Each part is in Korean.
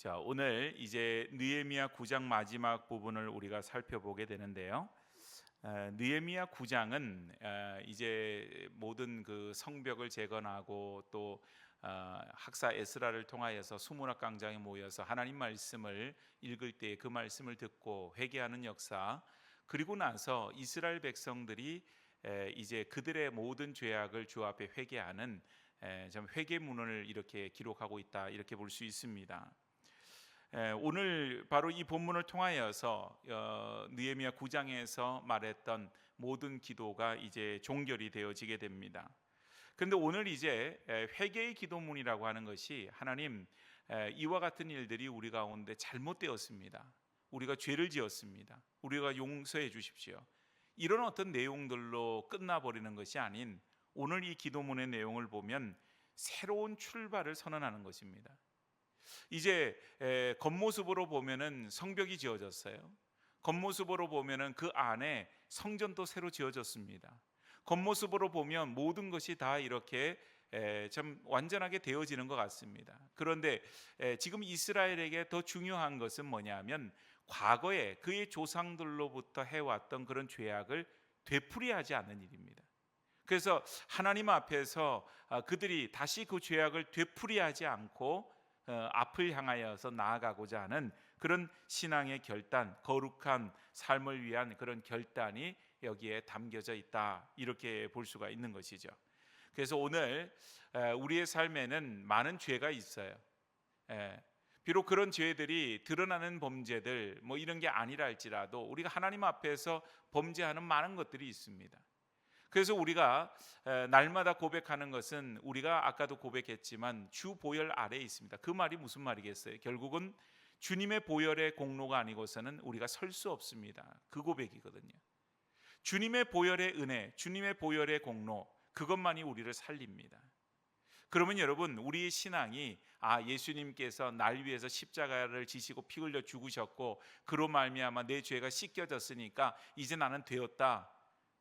자, 오늘 이제 느헤미야 9장 마지막 부분을 우리가 살펴보게 되는데요. 느헤미야 9장은 이제 모든 그 성벽을 재건하고 또 학사 에스라를 통하여서 수문학 강장에 모여서 하나님 말씀을 읽을 때 그 말씀을 듣고 회개하는 역사, 그리고 나서 이스라엘 백성들이 이제 그들의 모든 죄악을 주 앞에 회개하는 좀 회개문을 이렇게 기록하고 있다, 이렇게 볼 수 있습니다. 오늘 바로 이 본문을 통하여서 느헤미야 9장에서 말했던 모든 기도가 이제 종결이 되어지게 됩니다. 그런데 오늘 이제 회개의 기도문이라고 하는 것이 하나님, 이와 같은 일들이 우리 가운데 잘못되었습니다. 우리가 죄를 지었습니다. 우리가 용서해 주십시오. 이런 어떤 내용들로 끝나버리는 것이 아닌, 오늘 이 기도문의 내용을 보면 새로운 출발을 선언하는 것입니다. 이제 겉모습으로 보면은 성벽이 지어졌어요. 겉모습으로 보면은 그 안에 성전도 새로 지어졌습니다. 겉모습으로 보면 모든 것이 다 이렇게 참 완전하게 되어지는 것 같습니다. 그런데 지금 이스라엘에게 더 중요한 것은 뭐냐면, 과거에 그의 조상들로부터 해왔던 그런 죄악을 되풀이하지 않는 일입니다. 그래서 하나님 앞에서 그들이 다시 그 죄악을 되풀이하지 않고 앞을 향하여서 나아가고자 하는 그런 신앙의 결단, 거룩한 삶을 위한 그런 결단이 여기에 담겨져 있다, 이렇게 볼 수가 있는 것이죠. 그래서 오늘 우리의 삶에는 많은 죄가 있어요. 비록 그런 죄들이 드러나는 범죄들 뭐 이런 게 아니라 할지라도 우리가 하나님 앞에서 범죄하는 많은 것들이 있습니다. 그래서 우리가 날마다 고백하는 것은, 우리가 아까도 고백했지만 주 보혈 아래에 있습니다. 그 말이 무슨 말이겠어요? 결국은 주님의 보혈의 공로가 아니고서는 우리가 설 수 없습니다. 그 고백이거든요. 주님의 보혈의 은혜, 주님의 보혈의 공로, 그것만이 우리를 살립니다. 그러면 여러분, 우리의 신앙이 예수님께서 날 위해서 십자가를 지시고 피 흘려 죽으셨고 그로 말미암아 내 죄가 씻겨졌으니까 이제 나는 되었다,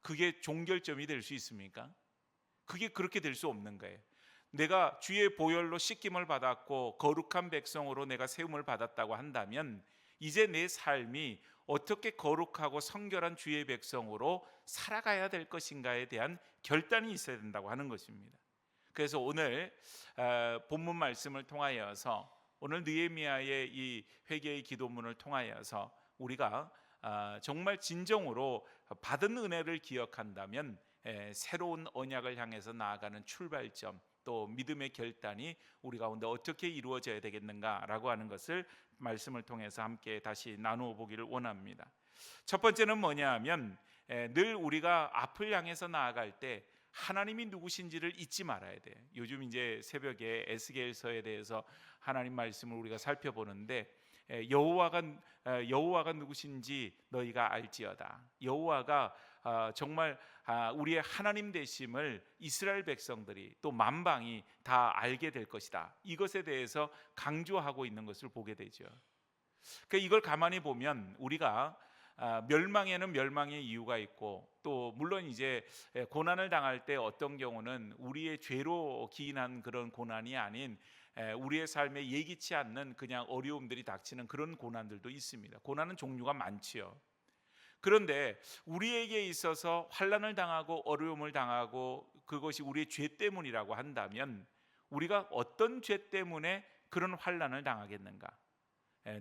그게 종결점이 될 수 있습니까? 그게 그렇게 될 수 없는 거예요. 내가 주의 보혈로 씻김을 받았고 거룩한 백성으로 내가 세움을 받았다고 한다면, 이제 내 삶이 어떻게 거룩하고 성결한 주의 백성으로 살아가야 될 것인가에 대한 결단이 있어야 된다고 하는 것입니다. 그래서 오늘 본문 말씀을 통하여서, 오늘 느헤미야의 이 회개의 기도문을 통하여서 우리가 정말 진정으로 받은 은혜를 기억한다면 새로운 언약을 향해서 나아가는 출발점, 또 믿음의 결단이 우리 가운데 어떻게 이루어져야 되겠는가라고 하는 것을 말씀을 통해서 함께 다시 나누어 보기를 원합니다. 첫 번째는 뭐냐 하면, 늘 우리가 앞을 향해서 나아갈 때 하나님이 누구신지를 잊지 말아야 돼. 요즘 이제 새벽에 에스겔서에 대해서 하나님 말씀을 우리가 살펴보는데, 여호와가 누구신지 너희가 알지어다. 여호와가 정말 우리의 하나님 되심을 이스라엘 백성들이 또 만방이 다 알게 될 것이다, 이것에 대해서 강조하고 있는 것을 보게 되죠. 그러니까 이걸 가만히 보면 우리가 멸망에는 멸망의 이유가 있고, 또 물론 이제 고난을 당할 때 어떤 경우는 우리의 죄로 기인한 그런 고난이 아닌 우리의 삶에 예기치 않는 그냥 어려움들이 닥치는 그런 고난들도 있습니다. 고난은 종류가 많지요. 그런데 우리에게 있어서 환난을 당하고 어려움을 당하고 그것이 우리의 죄 때문이라고 한다면, 우리가 어떤 죄 때문에 그런 환난을 당하겠는가?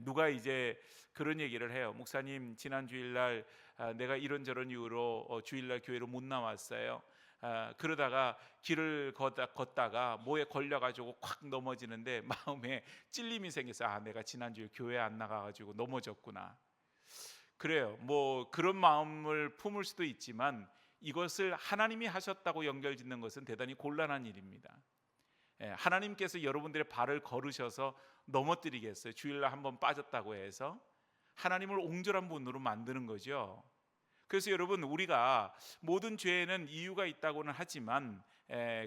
누가 이제 그런 얘기를 해요. 목사님, 지난 주일날 내가 이런저런 이유로 주일날 교회로 못 나왔어요. 그러다가 길을 걷다가 뭐에 걸려가지고 콱 넘어지는데 마음에 찔림이 생겨서 내가 지난주에 교회 안 나가가지고 넘어졌구나. 그래요. 뭐 그런 마음을 품을 수도 있지만, 이것을 하나님이 하셨다고 연결짓는 것은 대단히 곤란한 일입니다. 하나님께서 여러분들의 발을 걸으셔서 넘어뜨리겠어요? 주일날 한번 빠졌다고 해서 하나님을 옹졸한 분으로 만드는 거죠. 그래서 여러분, 우리가 모든 죄에는 이유가 있다고는 하지만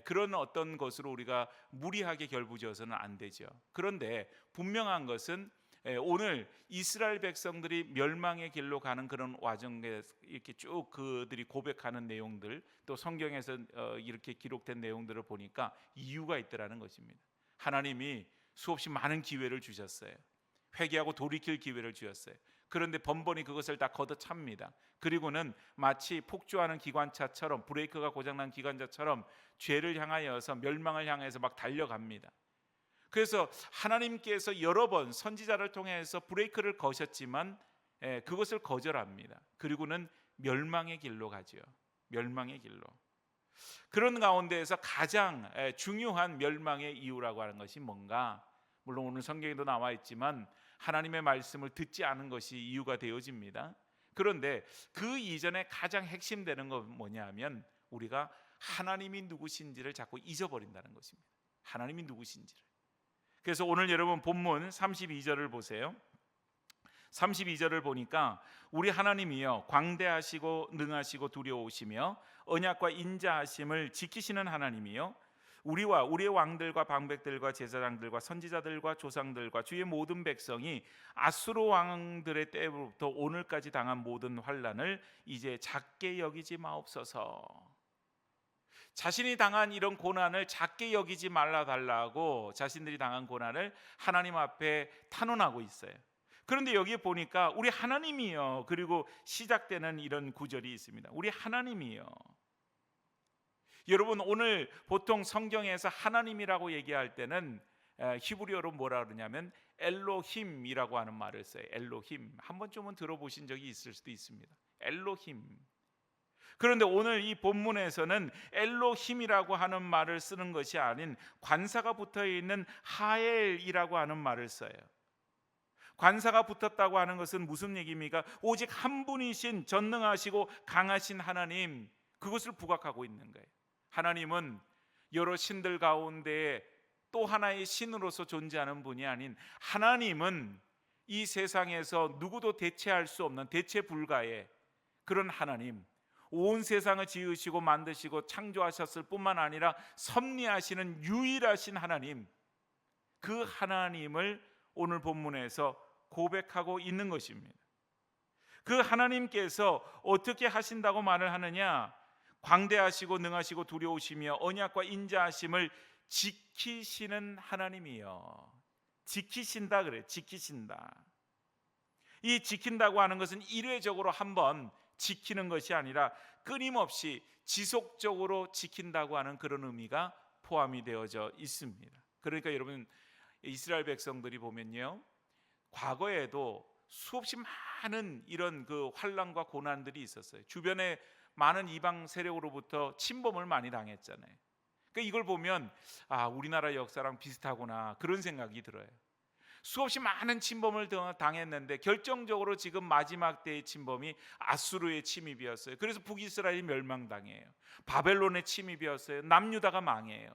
그런 어떤 것으로 우리가 무리하게 결부지어서는 안 되죠. 그런데 분명한 것은 오늘 이스라엘 백성들이 멸망의 길로 가는 그런 와중에 이렇게 쭉 그들이 고백하는 내용들, 또 성경에서 이렇게 기록된 내용들을 보니까 이유가 있더라는 것입니다. 하나님이 수없이 많은 기회를 주셨어요. 회개하고 돌이킬 기회를 주었어요. 그런데 번번이 그것을 다 걷어찹니다. 그리고는 마치 폭주하는 기관차처럼, 브레이크가 고장난 기관차처럼 죄를 향하여서, 멸망을 향해서 막 달려갑니다. 그래서 하나님께서 여러 번 선지자를 통해서 브레이크를 거셨지만 그것을 거절합니다. 그리고는 멸망의 길로 가죠. 멸망의 길로. 그런 가운데에서 가장 중요한 멸망의 이유라고 하는 것이 뭔가? 물론 오늘 성경에도 나와 있지만 하나님의 말씀을 듣지 않은 것이 이유가 되어집니다. 그런데 그 이전에 가장 핵심되는 건 뭐냐면 우리가 하나님이 누구신지를 자꾸 잊어버린다는 것입니다. 하나님이 누구신지를. 그래서 오늘 여러분 본문 32절을 보세요. 32절을 보니까 우리 하나님이여 광대하시고 능하시고 두려우시며 언약과 인자하심을 지키시는 하나님이여 우리와 우리의 왕들과 방백들과 제사장들과 선지자들과 조상들과 주의 모든 백성이 아수르 왕들의 때부터 오늘까지 당한 모든 환난을 이제 작게 여기지 마옵소서. 자신이 당한 이런 고난을 작게 여기지 말라 달라고 자신들이 당한 고난을 하나님 앞에 탄원하고 있어요. 그런데 여기에 보니까 우리 하나님이요, 그리고 시작되는 이런 구절이 있습니다. 우리 하나님이요. 여러분 오늘 보통 성경에서 하나님이라고 얘기할 때는 히브리어로 뭐라 그러냐면 엘로힘이라고 하는 말을 써요. 엘로힘. 한 번쯤은 들어보신 적이 있을 수도 있습니다. 엘로힘. 그런데 오늘 이 본문에서는 엘로힘이라고 하는 말을 쓰는 것이 아닌 관사가 붙어 있는 하엘이라고 하는 말을 써요. 관사가 붙었다고 하는 것은 무슨 얘기입니까? 오직 한 분이신 전능하시고 강하신 하나님, 그것을 부각하고 있는 거예요. 하나님은 여러 신들 가운데 또 하나의 신으로서 존재하는 분이 아닌 하나님은 이 세상에서 누구도 대체할 수 없는 대체 불가의 그런 하나님, 온 세상을 지으시고 만드시고 창조하셨을 뿐만 아니라 섭리하시는 유일하신 하나님, 그 하나님을 오늘 본문에서 고백하고 있는 것입니다. 그 하나님께서 어떻게 하신다고 말을 하느냐? 광대하시고 능하시고 두려우시며 언약과 인자하심을 지키시는 하나님이요. 지키신다 그래. 지키신다. 이 지킨다고 하는 것은 일회적으로 한번 지키는 것이 아니라 끊임없이 지속적으로 지킨다고 하는 그런 의미가 포함이 되어져 있습니다. 그러니까 여러분 이스라엘 백성들이 보면요, 과거에도 수없이 많은 이런 그 환난과 고난들이 있었어요. 주변에 많은 이방 세력으로부터 침범을 많이 당했잖아요. 그러니까 이걸 보면 우리나라 역사랑 비슷하구나 그런 생각이 들어요. 수없이 많은 침범을 당했는데 결정적으로 지금 마지막 때의 침범이 아수르의 침입이었어요. 그래서 북이스라엘이 멸망당해요. 바벨론의 침입이었어요. 남유다가 망해요.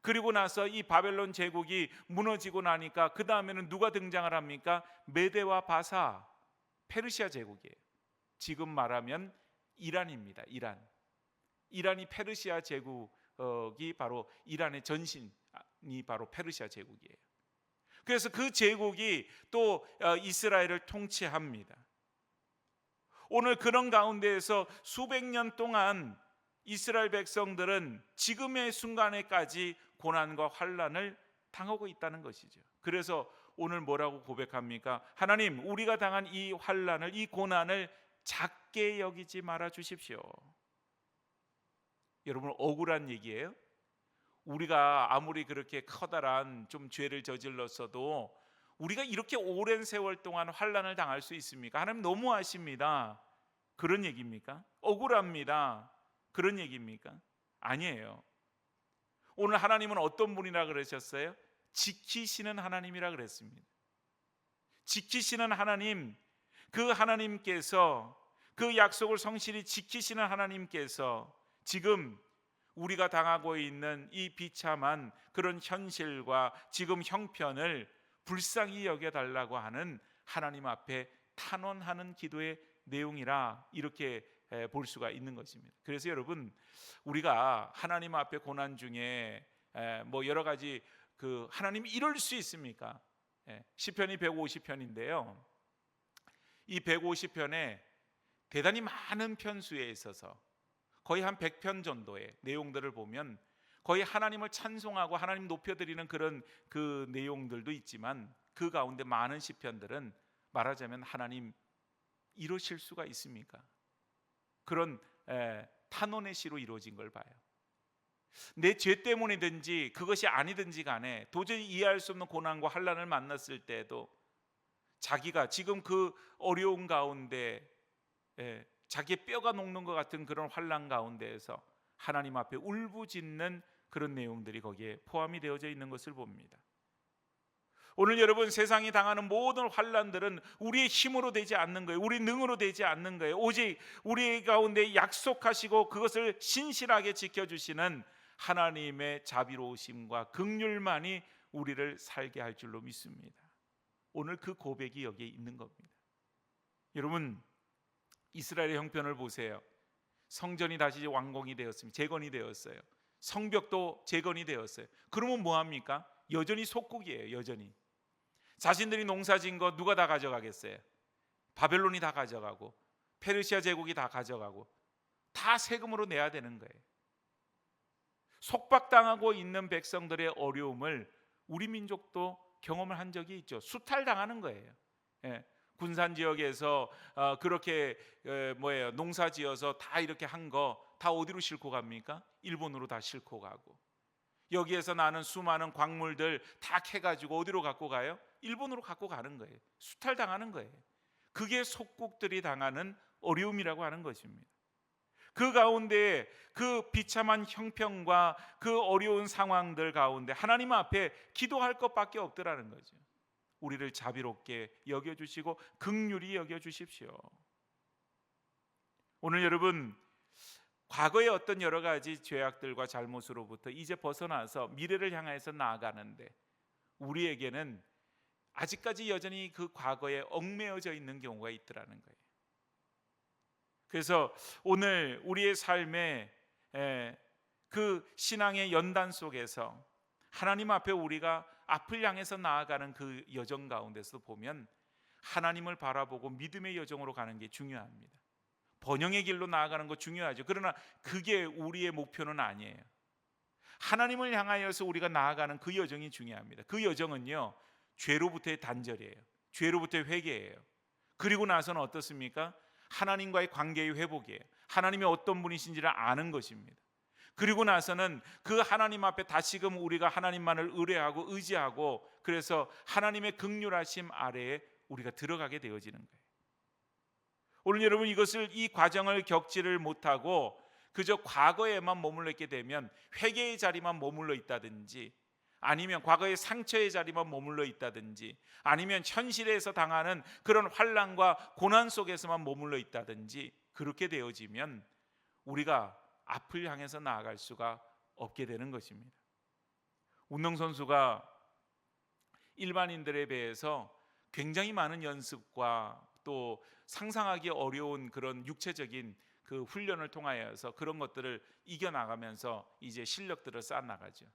그리고 나서 이 바벨론 제국이 무너지고 나니까 그 다음에는 누가 등장을 합니까? 메데와 바사, 페르시아 제국이에요. 지금 말하면 이란입니다. 이란이 페르시아 제국이 바로 이란의 전신이 바로 페르시아 제국이에요. 그래서 그 제국이 또 이스라엘을 통치합니다. 오늘 그런 가운데에서 수백 년 동안 이스라엘 백성들은 지금의 순간에까지 고난과 환난을 당하고 있다는 것이죠. 그래서 오늘 뭐라고 고백합니까? 하나님, 우리가 당한 이 환난을, 이 고난을 작게 여기지 말아 주십시오. 여러분 억울한 얘기예요. 우리가 아무리 그렇게 커다란 좀 죄를 저질렀어도 우리가 이렇게 오랜 세월 동안 환난을 당할 수 있습니까? 하나님 너무하십니다. 그런 얘기입니까? 억울합니다. 그런 얘기입니까? 아니에요. 오늘 하나님은 어떤 분이라 그러셨어요? 지키시는 하나님이라 그랬습니다. 지키시는 하나님, 그 하나님께서, 그 약속을 성실히 지키시는 하나님께서 지금 우리가 당하고 있는 이 비참한 그런 현실과 지금 형편을 불쌍히 여겨달라고 하는 하나님 앞에 탄원하는 기도의 내용이라 이렇게 볼 수가 있는 것입니다. 그래서 여러분 우리가 하나님 앞에 고난 중에 뭐 여러 가지 그 하나님 이럴 수 있습니까? 시편이 150편인데요. 이 150편에 대단히 많은 편수에 있어서 거의 한 100편 정도의 내용들을 보면 거의 하나님을 찬송하고 하나님 높여드리는 그런 그 내용들도 있지만 그 가운데 많은 시편들은 말하자면 하나님 이러실 수가 있습니까? 그런 탄원의 시로 이루어진 걸 봐요. 내 죄 때문이든지 그것이 아니든지 간에 도저히 이해할 수 없는 고난과 환난을 만났을 때에도 자기가 지금 그 어려운 가운데 자기의 뼈가 녹는 것 같은 그런 환난 가운데에서 하나님 앞에 울부짖는 그런 내용들이 거기에 포함이 되어져 있는 것을 봅니다. 오늘 여러분, 세상이 당하는 모든 환난들은 우리의 힘으로 되지 않는 거예요. 우리 능으로 되지 않는 거예요. 오직 우리 가운데 약속하시고 그것을 신실하게 지켜주시는 하나님의 자비로우심과 긍휼만이 우리를 살게 할 줄로 믿습니다. 오늘 그 고백이 여기에 있는 겁니다. 여러분, 이스라엘의 형편을 보세요. 성전이 다시 완공이 되었습니다. 재건이 되었어요. 성벽도 재건이 되었어요. 그러면 뭐합니까? 여전히 속국이에요. 여전히 자신들이 농사진 거 누가 다 가져가겠어요? 바벨론이 다 가져가고 페르시아 제국이 다 가져가고 다 세금으로 내야 되는 거예요. 속박당하고 있는 백성들의 어려움을 우리 민족도 경험을 한 적이 있죠. 수탈당하는 거예요. 군산 지역에서 그렇게 농사지어서 다 이렇게 한 거 다 어디로 싣고 갑니까? 일본으로 다 싣고 가고, 여기에서 나는 수많은 광물들 다 캐가지고 어디로 갖고 가요? 일본으로 갖고 가는 거예요. 수탈당하는 거예요. 그게 속국들이 당하는 어려움이라고 하는 것입니다. 그 가운데 그 비참한 형편과 그 어려운 상황들 가운데 하나님 앞에 기도할 것밖에 없더라는 거죠. 우리를 자비롭게 여겨주시고 긍휼히 여겨주십시오. 오늘 여러분, 과거의 어떤 여러 가지 죄악들과 잘못으로부터 이제 벗어나서 미래를 향해서 나아가는데 우리에게는 아직까지 여전히 그 과거에 얽매여져 있는 경우가 있더라는 거예요. 그래서 오늘 우리의 삶에 그 신앙의 연단 속에서 하나님 앞에 우리가 앞을 향해서 나아가는 그 여정 가운데서 보면 하나님을 바라보고 믿음의 여정으로 가는 게 중요합니다. 번영의 길로 나아가는 거 중요하죠. 그러나 그게 우리의 목표는 아니에요. 하나님을 향하여서 우리가 나아가는 그 여정이 중요합니다. 그 여정은요, 죄로부터의 단절이에요. 죄로부터의 회개예요. 그리고 나서는 어떻습니까? 하나님과의 관계의 회복이에요. 하나님이 어떤 분이신지를 아는 것입니다. 그리고 나서는 그 하나님 앞에 다시금 우리가 하나님만을 의뢰하고 의지하고, 그래서 하나님의 긍휼하심 아래에 우리가 들어가게 되어지는 거예요. 오늘 여러분, 이 과정을 겪지를 못하고 그저 과거에만 머물러 있게 되면 회개의 자리만 머물러 있다든지, 아니면 과거의 상처의 자리만 머물러 있다든지, 아니면 현실에서 당하는 그런 환난과 고난 속에서만 머물러 있다든지, 그렇게 되어지면 우리가 앞을 향해서 나아갈 수가 없게 되는 것입니다. 운동선수가 일반인들에 비해서 굉장히 많은 연습과 또 상상하기 어려운 그런 육체적인 그 훈련을 통하여서 그런 것들을 이겨나가면서 이제 실력들을 쌓아나가죠.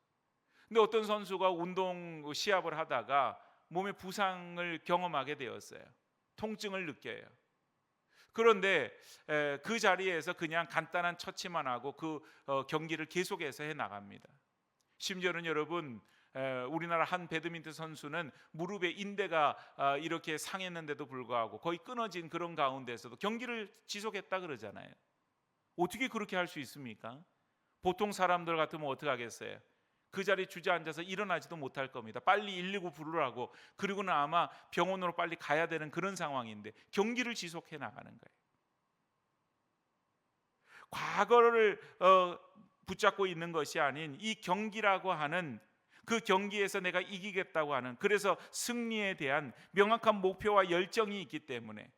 근데 어떤 선수가 운동 시합을 하다가 몸에 부상을 경험하게 되었어요. 통증을 느껴요. 그런데 그 자리에서 그냥 간단한 처치만 하고 그 경기를 계속해서 해나갑니다. 심지어는 여러분, 우리나라 한 배드민턴 선수는 무릎에 인대가 이렇게 상했는데도 불구하고 거의 끊어진 그런 가운데서도 경기를 지속했다 그러잖아요. 어떻게 그렇게 할 수 있습니까? 보통 사람들 같으면 어떻게 하겠어요? 그 자리에 주저앉아서 일어나지도 못할 겁니다. 빨리 119 부르라고, 그리고는 아마 병원으로 빨리 가야 되는 그런 상황인데 경기를 지속해 나가는 거예요. 과거를 붙잡고 있는 것이 아닌 이 경기라고 하는 그 경기에서 내가 이기겠다고 하는, 그래서 승리에 대한 명확한 목표와 열정이 있기 때문에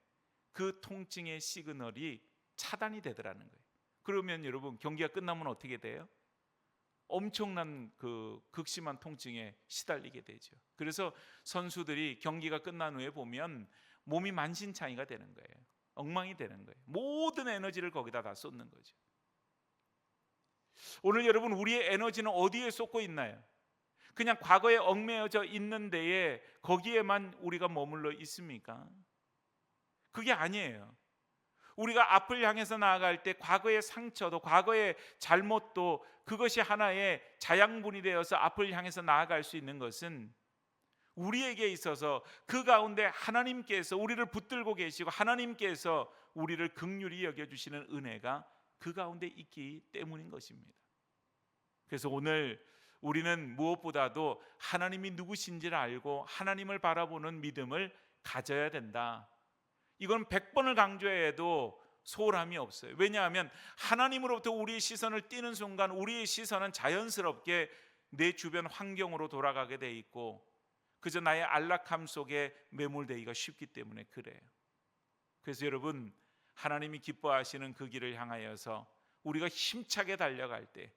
그 통증의 시그널이 차단이 되더라는 거예요. 그러면 여러분, 경기가 끝나면 어떻게 돼요? 엄청난 그 극심한 통증에 시달리게 되죠. 그래서 선수들이 경기가 끝난 후에 보면 몸이 만신창이가 되는 거예요. 엉망이 되는 거예요. 모든 에너지를 거기다 다 쏟는 거죠. 오늘 여러분, 우리의 에너지는 어디에 쏟고 있나요? 그냥 과거에 얽매여져 있는 데에 거기에만 우리가 머물러 있습니까? 그게 아니에요. 우리가 앞을 향해서 나아갈 때 과거의 상처도 과거의 잘못도 그것이 하나의 자양분이 되어서 앞을 향해서 나아갈 수 있는 것은 우리에게 있어서 그 가운데 하나님께서 우리를 붙들고 계시고 하나님께서 우리를 긍휼히 여겨주시는 은혜가 그 가운데 있기 때문인 것입니다. 그래서 오늘 우리는 무엇보다도 하나님이 누구신지를 알고 하나님을 바라보는 믿음을 가져야 된다. 이건 100번을 강조해도 소홀함이 없어요. 왜냐하면 하나님으로부터 우리의 시선을 띄는 순간 우리의 시선은 자연스럽게 내 주변 환경으로 돌아가게 돼 있고 그저 나의 안락함 속에 매몰되기가 쉽기 때문에 그래요. 그래서 여러분, 하나님이 기뻐하시는 그 길을 향하여서 우리가 힘차게 달려갈 때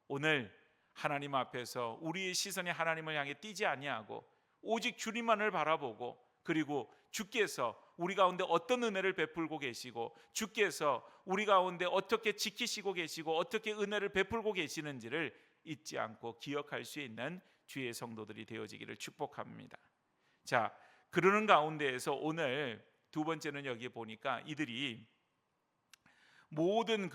오늘 하나님 앞에서 우리의 시선이 하나님을 향해 띄지 아니하고 오직 주님만을 바라보고 그리고 주께서 우리 가운데 어떤 은혜를 베풀고 계시고 주께서 우리 가운데 어떻게 지키시고 계시고 어떻게 은혜를 베풀고 계시는지를 잊지 않고 기억할 수 있는 주의 성도들이 되어지기를 축복합니다. 자, 그러는 가운데에서 오늘 두 번째는 여기 보니까 이들이 모든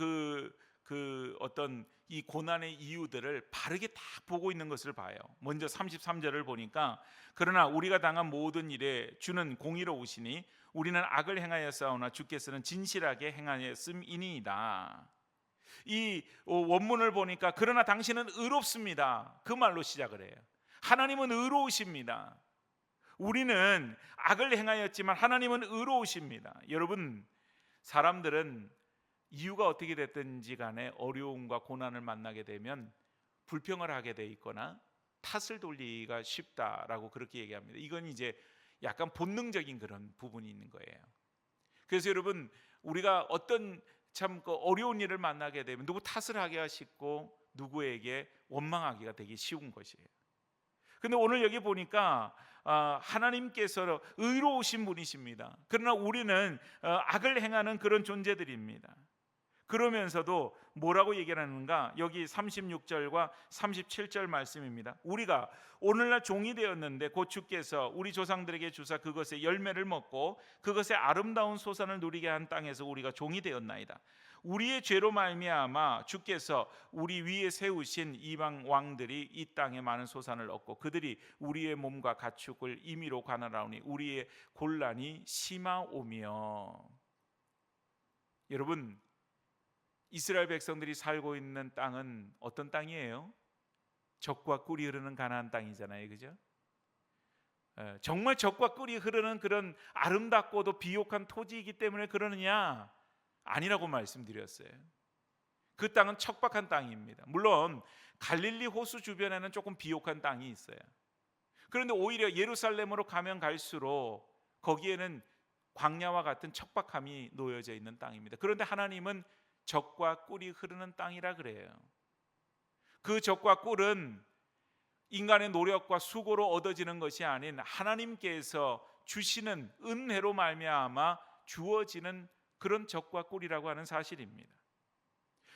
어떤 이 고난의 이유들을 바르게 다 보고 있는 것을 봐요. 먼저 33절을 보니까 그러나 우리가 당한 모든 일에 주는 공의로우시니 우리는 악을 행하였사오나 주께서는 진실하게 행하였음이니이다. 이 원문을 보니까 그러나 당신은 의롭습니다. 그 말로 시작을 해요. 하나님은 의로우십니다. 우리는 악을 행하였지만 하나님은 의로우십니다. 여러분, 사람들은 이유가 어떻게 됐든지 간에 어려움과 고난을 만나게 되면 불평을 하게 돼 있거나 탓을 돌리기가 쉽다라고 그렇게 얘기합니다. 이건 이제 약간 본능적인 그런 부분이 있는 거예요. 그래서 여러분, 우리가 어떤 참 어려운 일을 만나게 되면 누구 탓을 하기가 쉽고 누구에게 원망하기가 되게 쉬운 것이에요. 근데 오늘 여기 보니까 하나님께서 의로우신 분이십니다. 그러나 우리는 악을 행하는 그런 존재들입니다. 그러면서도 뭐라고 얘기하는가? 여기 36절과 37절 말씀입니다. 우리가 오늘날 종이 되었는데 곧 주께서 우리 조상들에게 주사 그것의 열매를 먹고 그것의 아름다운 소산을 누리게 한 땅에서 우리가 종이 되었나이다. 우리의 죄로 말미암아 주께서 우리 위에 세우신 이방 왕들이 이 땅에 많은 소산을 얻고 그들이 우리의 몸과 가축을 임의로 관할하오니 우리의 곤란이 심하오며. 여러분, 이스라엘 백성들이 살고 있는 땅은 어떤 땅이에요? 젖과 꿀이 흐르는 가나안 땅이잖아요, 그죠? 정말 젖과 꿀이 흐르는 그런 아름답고도 비옥한 토지이기 때문에 그러느냐? 아니라고 말씀드렸어요. 그 땅은 척박한 땅입니다. 물론 갈릴리 호수 주변에는 조금 비옥한 땅이 있어요. 그런데 오히려 예루살렘으로 가면 갈수록 거기에는 광야와 같은 척박함이 놓여져 있는 땅입니다. 그런데 하나님은 젖과 꿀이 흐르는 땅이라 그래요. 그 젖과 꿀은 인간의 노력과 수고로 얻어지는 것이 아닌 하나님께서 주시는 은혜로 말미암아 주어지는 그런 젖과 꿀이라고 하는 사실입니다.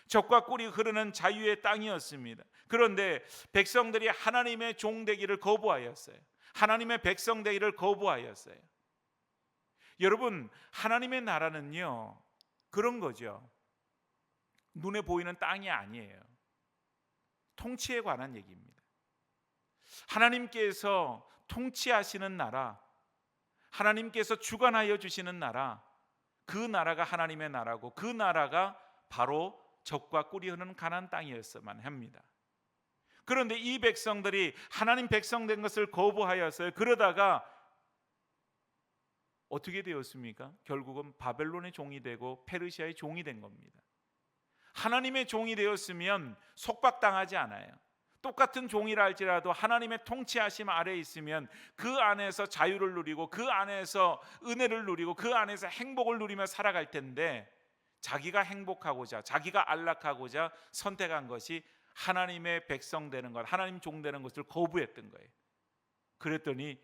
젖과 꿀이 흐르는 자유의 땅이었습니다. 그런데 백성들이 하나님의 종 되기를 거부하였어요. 하나님의 백성 되기를 거부하였어요. 여러분, 하나님의 나라는요 그런 거죠. 눈에 보이는 땅이 아니에요. 통치에 관한 얘기입니다. 하나님께서 통치하시는 나라, 하나님께서 주관하여 주시는 나라, 그 나라가 하나님의 나라고 그 나라가 바로 젖과 꿀이 흐르는 가나안 땅이었어야만 합니다. 그런데 이 백성들이 하나님 백성 된 것을 거부하였어요. 그러다가 어떻게 되었습니까? 결국은 바벨론의 종이 되고 페르시아의 종이 된 겁니다. 하나님의 종이 되었으면 속박당하지 않아요. 똑같은 종이라 할지라도 하나님의 통치하심 아래에 있으면 그 안에서 자유를 누리고 그 안에서 은혜를 누리고 그 안에서 행복을 누리며 살아갈 텐데 자기가 행복하고자 자기가 안락하고자 선택한 것이 하나님의 백성 되는 것, 하나님 종 되는 것을 거부했던 거예요. 그랬더니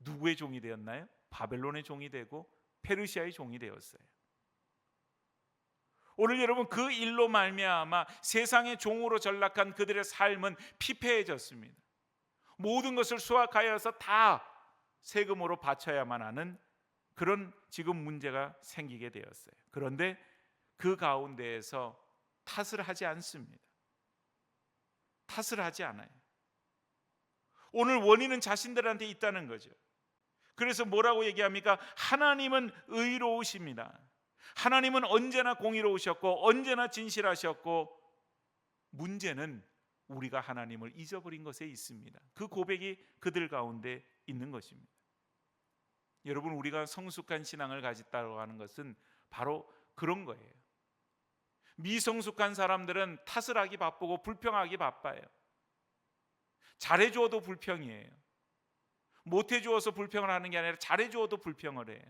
누구의 종이 되었나요? 바벨론의 종이 되고 페르시아의 종이 되었어요. 오늘 여러분, 그 일로 말미암아 세상의 종으로 전락한 그들의 삶은 피폐해졌습니다. 모든 것을 수확하여서 다 세금으로 바쳐야만 하는 그런 지금 문제가 생기게 되었어요. 그런데 그 가운데에서 탓을 하지 않습니다. 탓을 하지 않아요. 오늘 원인은 자신들한테 있다는 거죠. 그래서 뭐라고 얘기합니까? 하나님은 의로우십니다. 하나님은 언제나 공의로우셨고 언제나 진실하셨고, 문제는 우리가 하나님을 잊어버린 것에 있습니다. 그 고백이 그들 가운데 있는 것입니다. 여러분, 우리가 성숙한 신앙을 가졌다고 하는 것은 바로 그런 거예요. 미성숙한 사람들은 탓을 하기 바쁘고 불평하기 바빠요. 잘해주어도 불평이에요. 못해주어서 불평을 하는 게 아니라 잘해주어도 불평을 해요.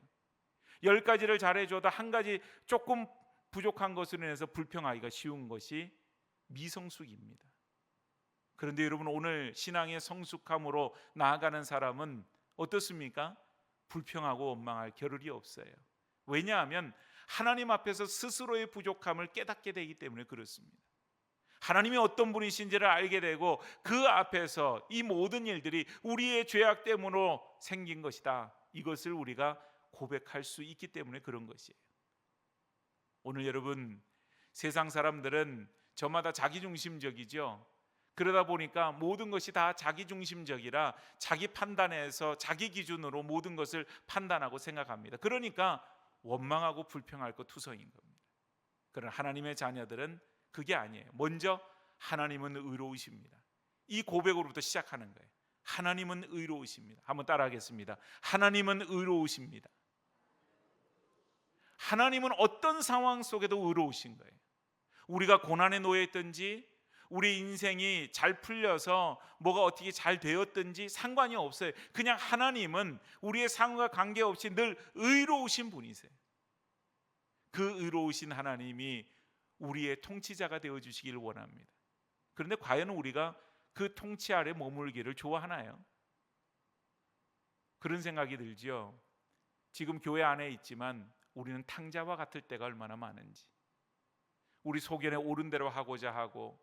10가지를 잘해주어도 한 가지 조금 부족한 것으로 인해서 불평하기가 쉬운 것이 미성숙입니다. 그런데 여러분, 오늘 신앙의 성숙함으로 나아가는 사람은 어떻습니까? 불평하고 원망할 겨를이 없어요. 왜냐하면 하나님 앞에서 스스로의 부족함을 깨닫게 되기 때문에 그렇습니다. 하나님이 어떤 분이신지를 알게 되고 그 앞에서 이 모든 일들이 우리의 죄악 때문으로 생긴 것이다, 이것을 우리가 고백할 수 있기 때문에 그런 것이에요. 오늘 여러분, 세상 사람들은 저마다 자기중심적이죠. 그러다 보니까 모든 것이 다 자기중심적이라 자기 판단에서 자기 기준으로 모든 것을 판단하고 생각합니다. 그러니까 원망하고 불평할 것 투성인 겁니다. 그러나 하나님의 자녀들은 그게 아니에요. 먼저 하나님은 의로우십니다. 이 고백으로부터 시작하는 거예요. 하나님은 의로우십니다. 한번 따라하겠습니다. 하나님은 의로우십니다. 하나님은 어떤 상황 속에도 의로우신 거예요. 우리가 고난에 놓여 있든지 우리 인생이 잘 풀려서 뭐가 어떻게 잘 되었든지 상관이 없어요. 그냥 하나님은 우리의 상황과 관계없이 늘 의로우신 분이세요. 그 의로우신 하나님이 우리의 통치자가 되어주시기를 원합니다. 그런데 과연 우리가 그 통치 아래 머물기를 좋아하나요? 그런 생각이 들지요. 지금 교회 안에 있지만 우리는 탕자와 같을 때가 얼마나 많은지, 우리 소견에 옳은 대로 하고자 하고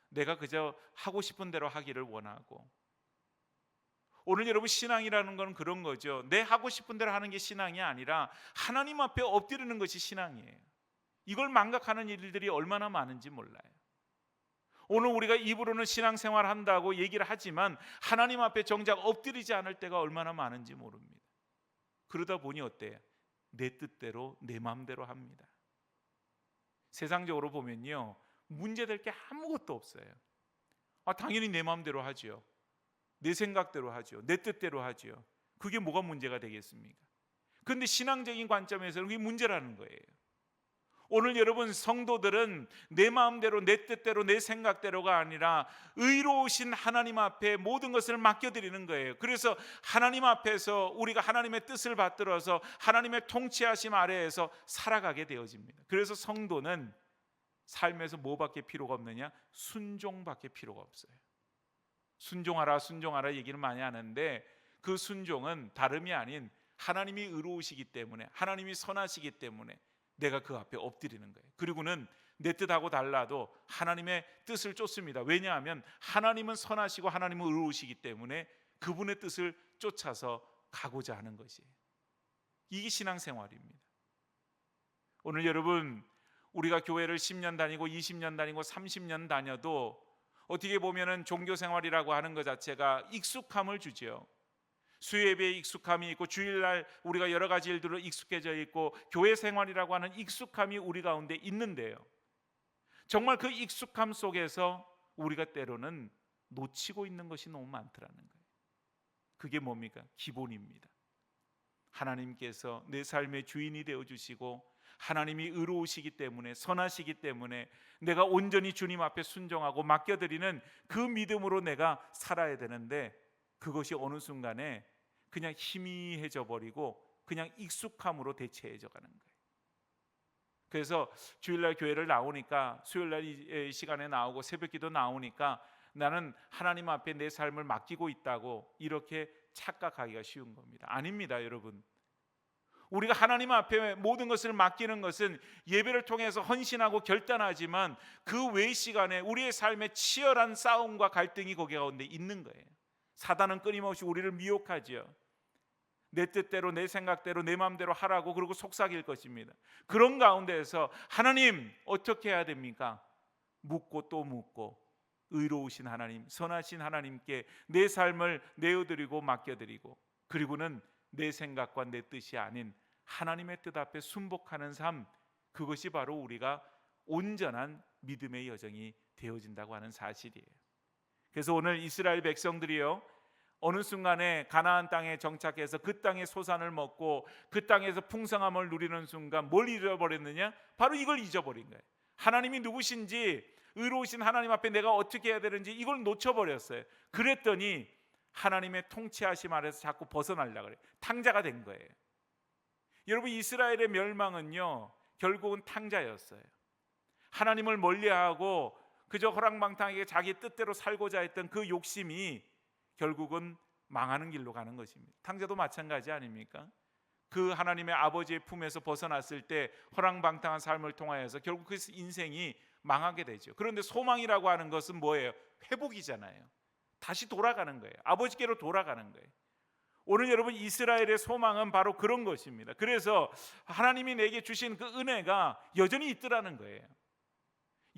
내가 그저 하고 싶은 대로 하기를 원하고, 오늘 여러분, 신앙이라는 건 그런 거죠. 내 하고 싶은 대로 하는 게 신앙이 아니라 하나님 앞에 엎드리는 것이 신앙이에요. 이걸 망각하는 일들이 얼마나 많은지 몰라요. 오늘 우리가 입으로는 신앙생활 한다고 얘기를 하지만 하나님 앞에 정작 엎드리지 않을 때가 얼마나 많은지 모릅니다. 그러다 보니 어때요? 내 뜻대로 내 마음대로 합니다. 세상적으로 보면요, 문제될 게 아무것도 없어요. 당연히 내 마음대로 하죠. 내 생각대로 하죠. 내 뜻대로 하죠. 그게 뭐가 문제가 되겠습니까? 그런데 신앙적인 관점에서는 그게 문제라는 거예요. 오늘 여러분, 성도들은 내 마음대로 내 뜻대로 내 생각대로가 아니라 의로우신 하나님 앞에 모든 것을 맡겨드리는 거예요. 그래서 하나님 앞에서 우리가 하나님의 뜻을 받들어서 하나님의 통치하심 아래에서 살아가게 되어집니다. 그래서 성도는 삶에서 뭐밖에 필요가 없느냐? 순종밖에 필요가 없어요. 순종하라 순종하라 얘기를 많이 하는데 그 순종은 다름이 아닌 하나님이 의로우시기 때문에, 하나님이 선하시기 때문에 내가 그 앞에 엎드리는 거예요. 그리고는 내 뜻하고 달라도 하나님의 뜻을 쫓습니다. 왜냐하면 하나님은 선하시고 하나님은 의로우시기 때문에 그분의 뜻을 쫓아서 가고자 하는 것이에요. 이게 신앙생활입니다. 오늘 여러분, 우리가 교회를 10년 다니고 20년 다니고 30년 다녀도 어떻게 보면은 종교생활이라고 하는 것 자체가 익숙함을 주죠. 수요예배에 익숙함이 있고 주일날 우리가 여러 가지 일들로 익숙해져 있고 교회 생활이라고 하는 익숙함이 우리 가운데 있는데요, 정말 그 익숙함 속에서 우리가 때로는 놓치고 있는 것이 너무 많더라는 거예요. 그게 뭡니까? 기본입니다. 하나님께서 내 삶의 주인이 되어주시고 하나님이 의로우시기 때문에, 선하시기 때문에 내가 온전히 주님 앞에 순종하고 맡겨드리는 그 믿음으로 내가 살아야 되는데, 그것이 어느 순간에 그냥 희미해져 버리고 그냥 익숙함으로 대체해져 가는 거예요. 그래서 주일날 교회를 나오니까, 수요일날 이 시간에 나오고 새벽기도 나오니까 나는 하나님 앞에 내 삶을 맡기고 있다고 이렇게 착각하기가 쉬운 겁니다. 아닙니다, 여러분. 우리가 하나님 앞에 모든 것을 맡기는 것은 예배를 통해서 헌신하고 결단하지만 그 외의 시간에 우리의 삶에 치열한 싸움과 갈등이 거기 가운데 있는 거예요. 사단은 끊임없이 우리를 미혹하지요. 내 뜻대로 내 생각대로 내 마음대로 하라고, 그리고 속삭일 것입니다. 그런 가운데에서 하나님 어떻게 해야 됩니까? 묻고 또 묻고 의로우신 하나님, 선하신 하나님께 내 삶을 내어드리고 맡겨드리고, 그리고는 내 생각과 내 뜻이 아닌 하나님의 뜻 앞에 순복하는 삶, 그것이 바로 우리가 온전한 믿음의 여정이 되어진다고 하는 사실이에요. 그래서 오늘 이스라엘 백성들이요, 어느 순간에 가나안 땅에 정착해서 그 땅의 소산을 먹고 그 땅에서 풍성함을 누리는 순간 뭘 잃어버렸느냐? 바로 이걸 잊어버린 거예요. 하나님이 누구신지, 의로우신 하나님 앞에 내가 어떻게 해야 되는지 이걸 놓쳐버렸어요. 그랬더니 하나님의 통치하심 아래서 자꾸 벗어나려고 그래요. 탕자가 된 거예요. 여러분, 이스라엘의 멸망은요, 결국은 탕자였어요. 하나님을 멀리하고 그저 허랑방탕하게 자기 뜻대로 살고자 했던 그 욕심이 결국은 망하는 길로 가는 것입니다. 탕자도 마찬가지 아닙니까? 그 하나님의 아버지의 품에서 벗어났을 때 허랑방탕한 삶을 통하여서 결국 그 인생이 망하게 되죠. 그런데 소망이라고 하는 것은 뭐예요? 회복이잖아요. 다시 돌아가는 거예요. 아버지께로 돌아가는 거예요. 오늘 여러분, 이스라엘의 소망은 바로 그런 것입니다. 그래서 하나님이 내게 주신 그 은혜가 여전히 있더라는 거예요.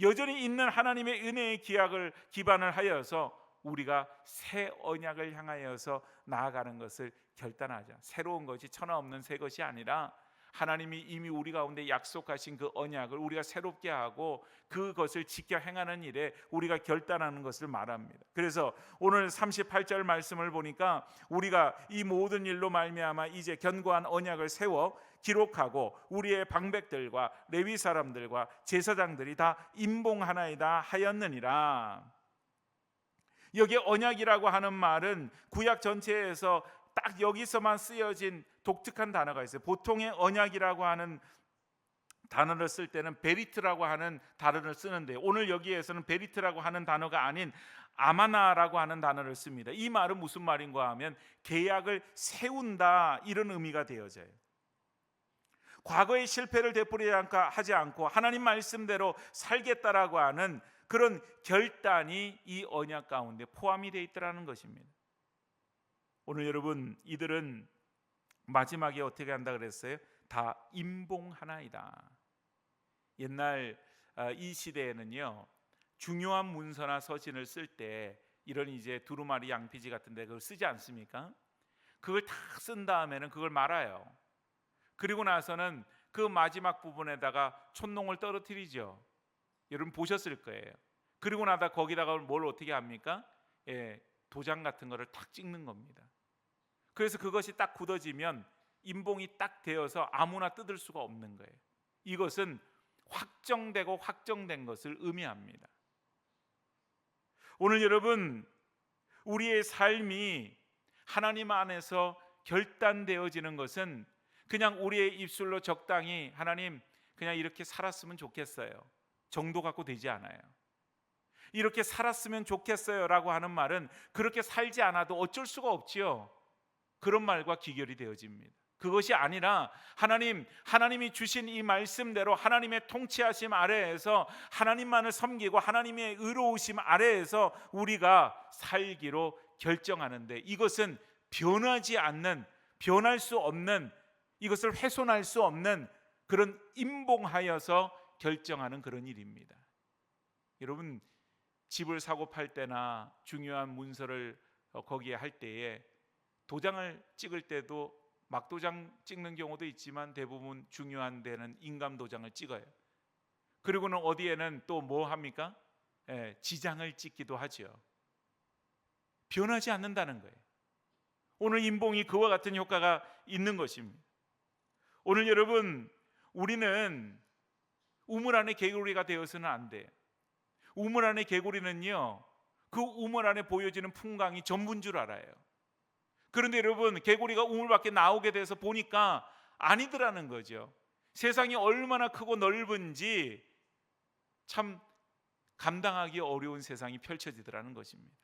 여전히 있는 하나님의 은혜의 기약을 기반을 하여서 우리가 새 언약을 향하여서 나아가는 것을 결단하자. 새로운 것이 천하 없는 새 것이 아니라 하나님이 이미 우리 가운데 약속하신 그 언약을 우리가 새롭게 하고 그것을 지켜 행하는 일에 우리가 결단하는 것을 말합니다. 그래서 오늘 38절 말씀을 보니까 우리가 이 모든 일로 말미암아 이제 견고한 언약을 세워 기록하고 우리의 방백들과 레위 사람들과 제사장들이 다 임봉하나이다 하였느니라. 여기 언약이라고 하는 말은 구약 전체에서 딱 여기서만 쓰여진 독특한 단어가 있어요. 보통의 언약이라고 하는 단어를 쓸 때는 베리트라고 하는 단어를 쓰는데, 오늘 여기에서는 베리트라고 하는 단어가 아닌 아마나라고 하는 단어를 씁니다. 이 말은 무슨 말인가 하면 계약을 세운다, 이런 의미가 되어져요. 과거의 실패를 되풀이하지 않고 하나님 말씀대로 살겠다라고 하는 그런 결단이 이 언약 가운데 포함이 되어 있더라는 것입니다. 오늘 여러분, 이들은 마지막에 어떻게 한다 그랬어요? 다 임봉하나이다. 옛날 이 시대에는요, 중요한 문서나 서신을 쓸 때 이런 이제 두루마리 양피지 같은데 그걸 쓰지 않습니까? 그걸 다 쓴 다음에는 그걸 말아요. 그리고 나서는 그 마지막 부분에다가 촛농을 떨어뜨리죠. 여러분 보셨을 거예요. 그리고 나다 거기다가 뭘 어떻게 합니까? 도장 같은 거를 탁 찍는 겁니다. 그래서 그것이 딱 굳어지면 임봉이 딱 되어서 아무나 뜯을 수가 없는 거예요. 이것은 확정되고 확정된 것을 의미합니다. 오늘 여러분, 우리의 삶이 하나님 안에서 결단되어지는 것은 그냥 우리의 입술로 적당히 하나님 그냥 이렇게 살았으면 좋겠어요 정도 갖고 되지 않아요. 이렇게 살았으면 좋겠어요 라고 하는 말은 그렇게 살지 않아도 어쩔 수가 없지요, 그런 말과 기결이 되어집니다. 그것이 아니라 하나님이 주신 이 말씀대로 하나님의 통치하심 아래에서 하나님만을 섬기고 하나님의 의로우심 아래에서 우리가 살기로 결정하는데, 이것은 변하지 않는, 변할 수 없는, 이것을 훼손할 수 없는 그런 임봉하여서 결정하는 그런 일입니다. 여러분, 집을 사고 팔 때나 중요한 문서를 거기에 할 때에 도장을 찍을 때도 막도장 찍는 경우도 있지만 대부분 중요한 데는 인감 도장을 찍어요. 그리고는 어디에는 또 뭐 합니까? 지장을 찍기도 하죠. 변하지 않는다는 거예요. 오늘 임봉이 그와 같은 효과가 있는 것입니다. 오늘 여러분, 우리는 우물 안에 개구리가 되어서는 안 돼요. 우물 안에 개구리는요, 그 우물 안에 보여지는 풍광이 전부인 줄 알아요. 그런데 여러분, 개구리가 우물 밖에 나오게 돼서 보니까 아니더라는 거죠. 세상이 얼마나 크고 넓은지 참 감당하기 어려운 세상이 펼쳐지더라는 것입니다.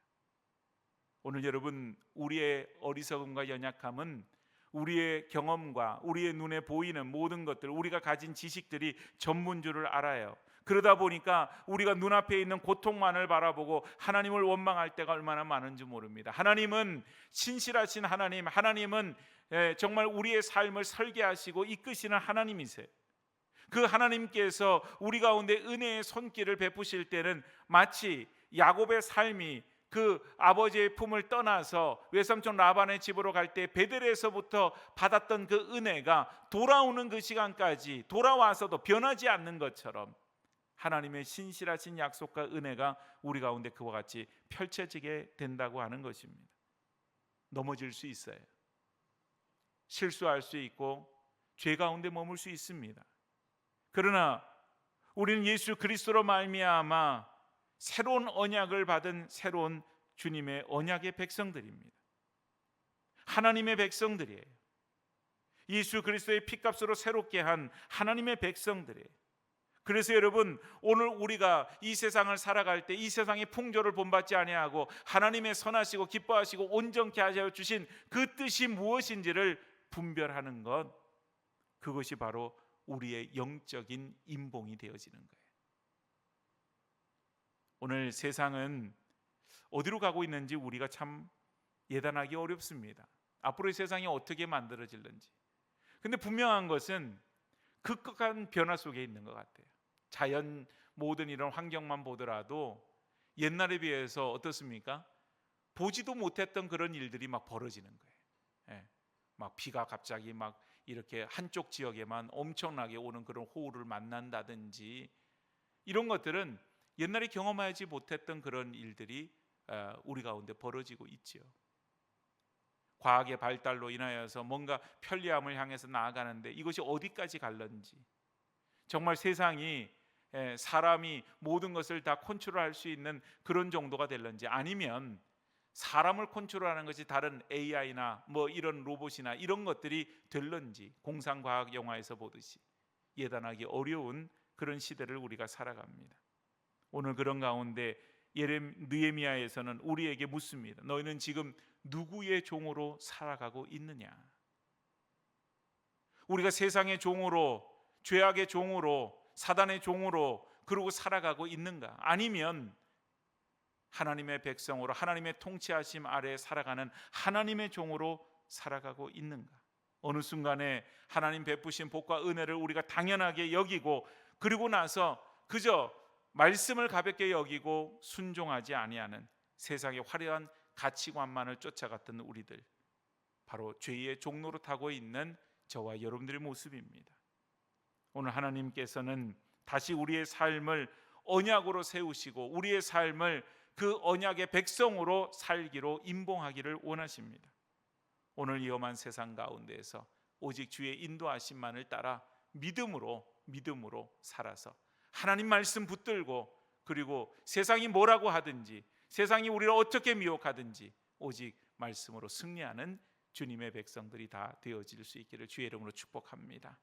오늘 여러분, 우리의 어리석음과 연약함은 우리의 경험과 우리의 눈에 보이는 모든 것들, 우리가 가진 지식들이 전부인 줄을 알아요. 그러다 보니까 우리가 눈앞에 있는 고통만을 바라보고 하나님을 원망할 때가 얼마나 많은지 모릅니다. 하나님은 신실하신 하나님, 하나님은 정말 우리의 삶을 설계하시고 이끄시는 하나님이세요. 그 하나님께서 우리 가운데 은혜의 손길을 베푸실 때는 마치 야곱의 삶이 그 아버지의 품을 떠나서 외삼촌 라반의 집으로 갈 때 베델에서부터 받았던 그 은혜가 돌아오는 그 시간까지 돌아와서도 변하지 않는 것처럼 하나님의 신실하신 약속과 은혜가 우리 가운데 그와 같이 펼쳐지게 된다고 하는 것입니다. 넘어질 수 있어요. 실수할 수 있고 죄 가운데 머물 수 있습니다. 그러나 우리는 예수 그리스도로 말미암아 새로운 언약을 받은 새로운 주님의 언약의 백성들입니다. 하나님의 백성들이에요. 예수 그리스도의 피값으로 새롭게 한 하나님의 백성들이에요. 그래서 여러분, 오늘 우리가 이 세상을 살아갈 때 이 세상의 풍조를 본받지 아니하고 하나님의 선하시고 기뻐하시고 온전케 하여 주신 그 뜻이 무엇인지를 분별하는 것, 그것이 바로 우리의 영적인 인봉이 되어지는 거예요. 오늘 세상은 어디로 가고 있는지 우리가 참 예단하기 어렵습니다. 앞으로의 세상이 어떻게 만들어질는지. 근데 분명한 것은 급격한 변화 속에 있는 것 같아요. 자연 모든 이런 환경만 보더라도 옛날에 비해서 어떻습니까? 보지도 못했던 그런 일들이 막 벌어지는 거예요. 예. 막 비가 갑자기 막 이렇게 한쪽 지역에만 엄청나게 오는 그런 호우를 만난다든지, 이런 것들은 옛날에 경험하지 못했던 그런 일들이 우리 가운데 벌어지고 있지요. 과학의 발달로 인하여서 뭔가 편리함을 향해서 나아가는데 이것이 어디까지 갈는지, 정말 세상이 사람이 모든 것을 다 컨트롤할 수 있는 그런 정도가 될는지, 아니면 사람을 컨트롤하는 것이 다른 AI나 뭐 이런 로봇이나 이런 것들이 될는지, 공상과학 영화에서 보듯이 예단하기 어려운 그런 시대를 우리가 살아갑니다. 오늘 그런 가운데 느헤미야에서는 우리에게 묻습니다. 너희는 지금 누구의 종으로 살아가고 있느냐? 우리가 세상의 종으로, 죄악의 종으로, 사단의 종으로 그러고 살아가고 있는가? 아니면 하나님의 백성으로 하나님의 통치하심 아래에 살아가는 하나님의 종으로 살아가고 있는가? 어느 순간에 하나님 베푸신 복과 은혜를 우리가 당연하게 여기고, 그리고 나서 그저 말씀을 가볍게 여기고 순종하지 아니하는 세상의 화려한 가치관만을 쫓아갔던 우리들, 바로 죄의 종로로 타고 있는 저와 여러분들의 모습입니다. 오늘 하나님께서는 다시 우리의 삶을 언약으로 세우시고 우리의 삶을 그 언약의 백성으로 살기로 인봉하기를 원하십니다. 오늘 위험한 세상 가운데에서 오직 주의 인도하심만을 따라 믿음으로 살아서 하나님 말씀 붙들고, 그리고 세상이 뭐라고 하든지, 세상이 우리를 어떻게 미혹하든지 오직 말씀으로 승리하는 주님의 백성들이 다 되어질 수 있기를 주의 이름으로 축복합니다.